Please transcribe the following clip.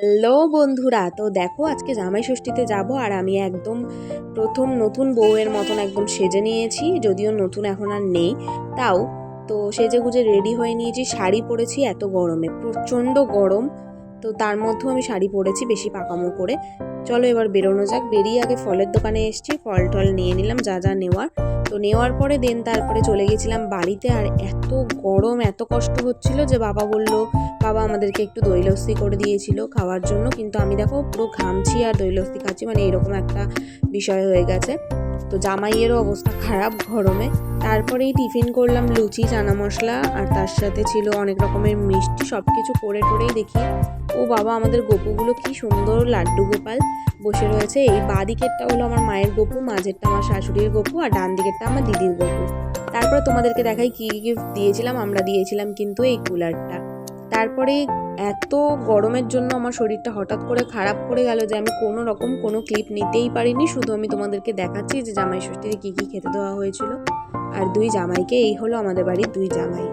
Hello বন্ধুরা, তো দেখো আজকে জামাই ষষ্ঠীতে যাব আর আমি একদম প্রথম নতুন বউয়ের মতন একদম সেজে নিয়েছি। যদিও নতুন এখন আর নেই, তাও তো সেজে গুজে রেডি হয়ে নিয়েছি। শাড়ি পরেছি, এত গরমে প্রচণ্ড গরম, তো তার মধ্যেও আমি শাড়ি পরেছি বেশি পাকামো করে। চলো এবার বেরোনো যাক। বেরিয়ে আগে ফলের দোকানে এসেছি, ফল টল নিয়ে নিলাম যা যা নেওয়ার। তো নেওয়ার পরে তারপরে চলে গেছিলাম বাড়িতে। আর এত গরম, এত কষ্ট হচ্ছিল যে বাবা আমাদেরকে একটু দই লস্যি করে দিয়েছিল খাওয়ার জন্য, কিন্তু আমি দেখো পুরো ঘামছি আর দই লস্যি খাচ্ছি, মানে এরকম একটা বিষয় হয়ে গেছে। তো জামাইয়েরও অবস্থা খারাপ গরমে। তারপরেই টিফিন করলাম লুচি, চানা মশলা, আর তার সাথে ছিল অনেক রকমের মিষ্টি। সব কিছু করে টোরেই দেখি ও বাবা, আমাদের গপুগুলো কি সুন্দর লাড্ডু গোপাল বসে রয়েছে। এই বাঁ দিকেরটা হলো আমার মায়ের গপু, মাঝেরটা আমার শাশুড়ির গপু, আর ডান দিকেরটা আমার দিদির গপু। তারপরে তোমাদেরকে দেখাই কি গিফট দিয়েছিলাম। আমরা দিয়েছিলাম কিন্তু এই কুলারটা। তারপরে এত গরমের জন্য আমার শরীরটা হঠাৎ করে খারাপ করে গেল যে আমি কোনো রকম কোনো ক্লিপ নিতেই পারিনি। শুধু আমি তোমাদেরকে দেখাচ্ছি যে জামাই ষষ্ঠীতে কী কী খেতে দেওয়া হয়েছিল। আর দুই জামাইকে, এই হলো আমাদের বাড়ির দুই জামাই।